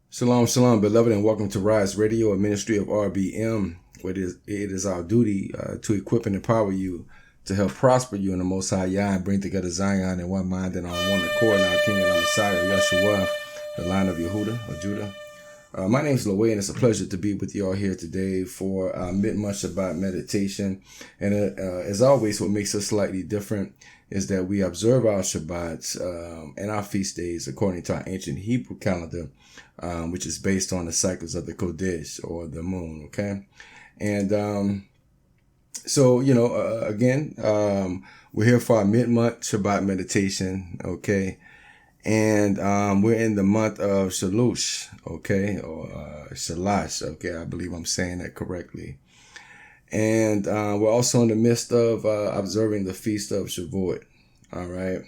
Shalom, shalom, beloved, and welcome to rYse Radio, a ministry of RBM, where it is our duty to equip and empower you to help prosper you in the Most High Yah and bring together Zion in one mind and on one accord in our King and our Messiah, Yeshua, the line of Yehuda or Judah. My name is Laway, and it's a pleasure to be with you all here today for our mid-month Shabbat meditation. And as always, what makes us slightly different is that we observe our Shabbats and our feast days according to our ancient Hebrew calendar, which is based on the cycles of the Kodesh or the moon. Okay. And so, again, we're here for our mid-month Shabbat meditation. Okay. And we're in the month of Shalush, okay, or Shalash, okay, I believe I'm saying that correctly. And we're also in the midst of observing the Feast of Shavuot, all right?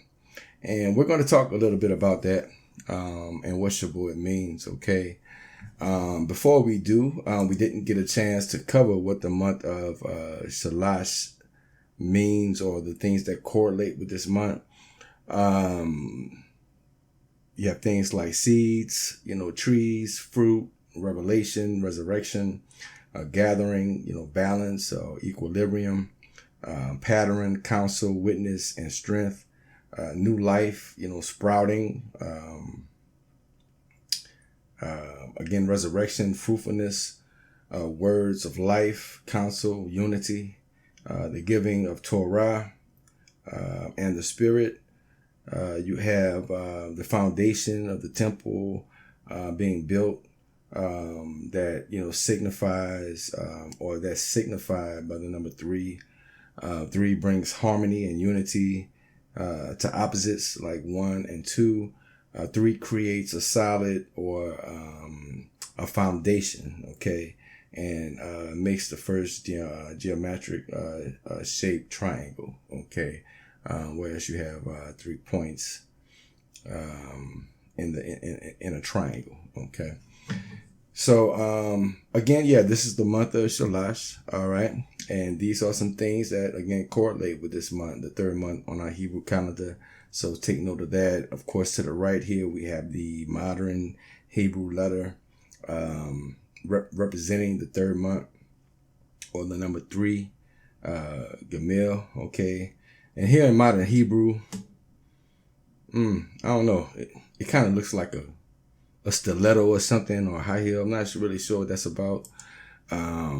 And we're going to talk a little bit about that and what Shavuot means, okay? Before we do, we didn't get a chance to cover what the month of Shalash means or the things that correlate with this month. You have things like seeds, trees, fruit, revelation, resurrection, gathering, balance, equilibrium, pattern, counsel, witness, and strength, new life, sprouting, again, resurrection, fruitfulness, words of life, counsel, unity, the giving of Torah, and the Spirit. You have the foundation of the temple being built that, signifies or that's signified by the number 3. 3 brings harmony and unity to opposites like 1 and 2. 3 creates a solid or a foundation, okay, and makes the first geometric shaped triangle, okay. Whereas you have 3 points in a triangle. Okay. So again, this is the month of Shalash. All right, and these are some things that again correlate with this month, the third month on our Hebrew calendar. So take note of that. Of course, to the right here we have the modern Hebrew letter representing the third month or the number 3, Gamil. Okay. And here in modern Hebrew, I don't know. It kind of looks like a stiletto or something, or a high heel. I'm not really sure what that's about. I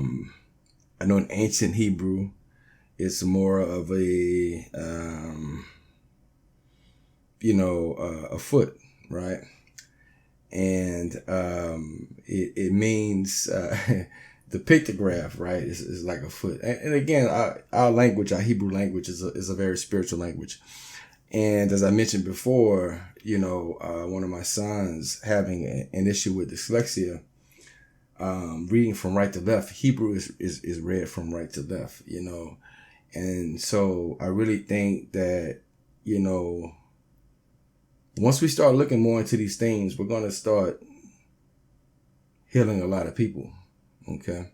know in ancient Hebrew, it's more of a foot, right? And it means the pictograph, right, is like a foot. And again, our language, our Hebrew language is a very spiritual language. And as I mentioned before, one of my sons having an issue with dyslexia, reading from right to left, Hebrew is read from right to left, And so I really think that, once we start looking more into these things, we're going to start healing a lot of people. Okay.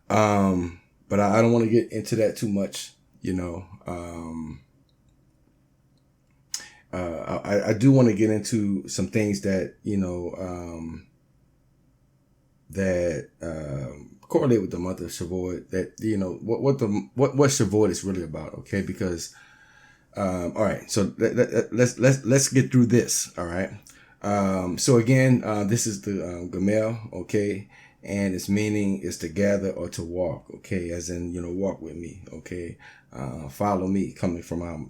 But I don't want to get into that too much, I do want to get into some things that, that correlate with the month of Shavuot, that, what Shavuot is really about. Okay. Because, all right. So let's get through this. All right. So again, this is the Gamel. Okay. And its meaning is to gather or to walk, okay, as in, walk with me, okay, follow me, coming from our,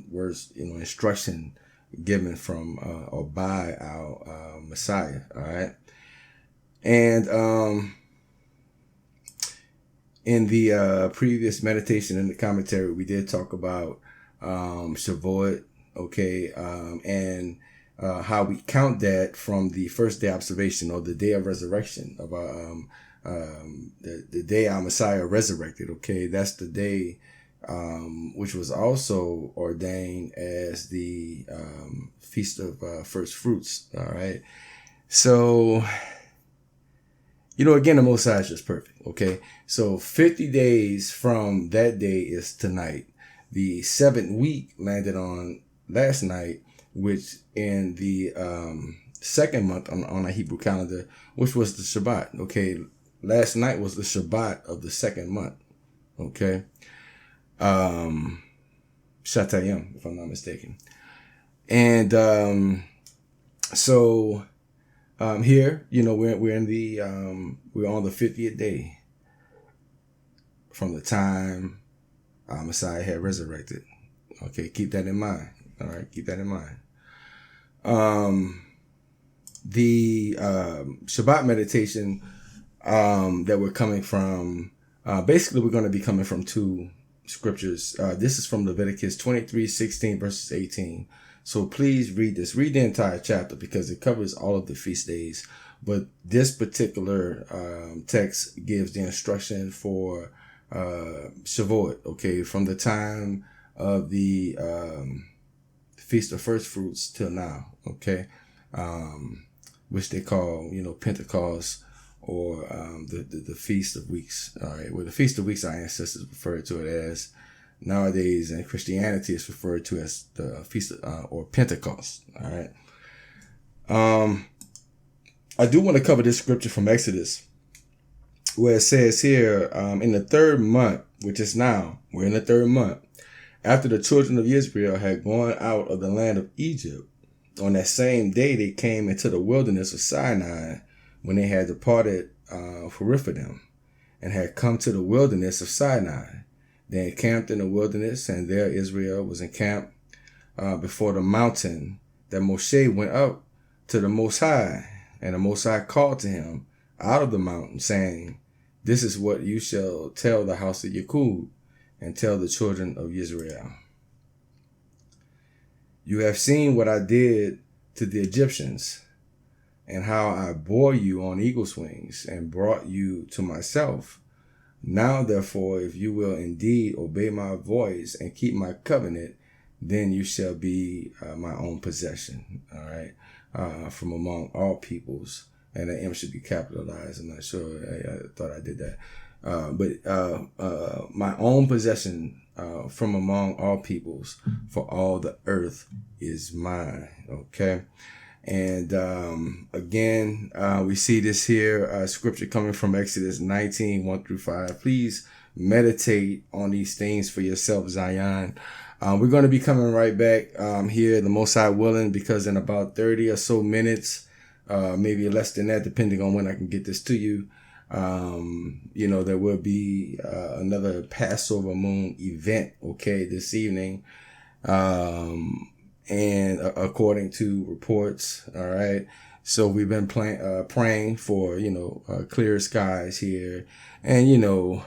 words, instruction given from or by our Messiah, all right. And in the previous meditation in the commentary, we did talk about Shavuot, okay, and how we count that from the first day observation or the day of resurrection of our, the day our Messiah resurrected. Okay. That's the day, which was also ordained as the, feast of, first fruits. All right. So, again, the Most High is just perfect. Okay. So 50 days from that day is tonight. The 7th week landed on last night, which in the second month on a Hebrew calendar, which was the Shabbat. Okay, last night was the Shabbat of the second month. Okay, Shatayim, if I'm not mistaken. And so here, we're in the we're on the 50th day from the time Messiah had resurrected. Okay, keep that in mind. All right, keep that in mind. The Shabbat meditation that we're coming from, basically we're going to be coming from two scriptures. This is from Leviticus 23:16 verses 18. So please read this. Read the entire chapter because it covers all of the feast days. But this particular text gives the instruction for Shavuot, okay, from the time of the Feast of First Fruits till now, okay, which they call, Pentecost or the Feast of Weeks. All right, well, the Feast of Weeks, our ancestors referred to it as. Nowadays, in Christianity, it's referred to as the Feast or Pentecost. All right. I do want to cover this scripture from Exodus, where it says here, in the third month, which is now, we're in the third month, after the children of Israel had gone out of the land of Egypt, on that same day they came into the wilderness of Sinai, when they had departed for Rephidim, and had come to the wilderness of Sinai. They encamped in the wilderness, and there Israel was encamped before the mountain that Moshe went up to the Most High. And the Most High called to him out of the mountain, saying, "This is what you shall tell the house of Jacob, and tell the children of Israel. You have seen what I did to the Egyptians, and how I bore you on eagle's wings, and brought you to myself. Now, therefore, if you will indeed obey my voice and keep my covenant, then you shall be my own possession." All right. From among all peoples. And the M should be capitalized. I'm not sure. I thought I did that. But my own possession from among all peoples, for all the earth is mine. Okay. And again, we see this here, scripture coming from Exodus 19:1-5. Please meditate on these things for yourself, Zion. We're going to be coming right back here, the Most High willing, because in about 30 or so minutes, maybe less than that, depending on when I can get this to you, there will be another Passover moon event, okay, this evening. And according to reports, all right. So we've been praying for, clear skies here. And,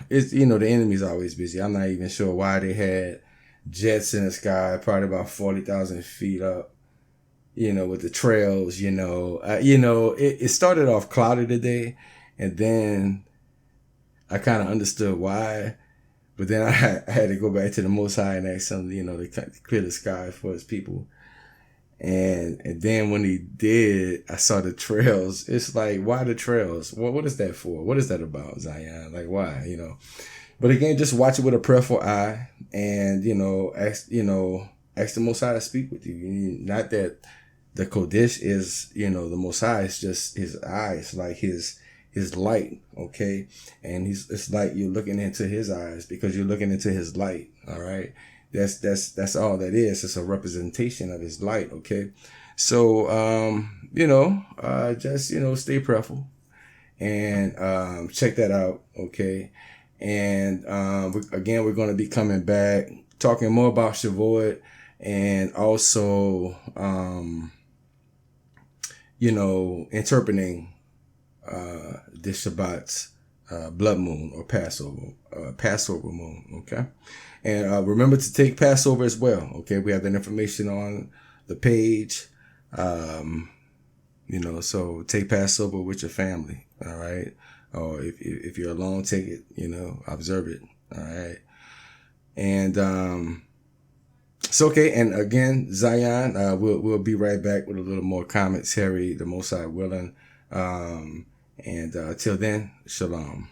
it's, the enemy's always busy. I'm not even sure why they had jets in the sky, probably about 40,000 feet up, with the trails, it started off cloudy today. And then I kind of understood why. But then I had to go back to the Most High and ask him, to clear the sky for his people. And then when he did, I saw the trails. It's like, why the trails? What is that for? What is that about, Zion? Like, why, But again, just watch it with a prayerful eye and, ask the Most High to speak with you. Not that the Kodesh is, the Most High. It's just his eyes, like his light, okay? And it's like you're looking into his eyes because you're looking into his light, all right? That's all that is. It's a representation of his light, okay? So, just, stay prayerful and check that out, okay? And we're going to be coming back, talking more about Shavuot and also, interpreting this Shabbat's blood moon or Passover moon, okay? And remember to take Passover as well, okay? We have that information on the page, so take Passover with your family, all right? Or if you're alone, take it, observe it, all right? And it's okay. And again, Zion, we'll be right back with a little more comments, Harry, the Most High willing. And till then, shalom.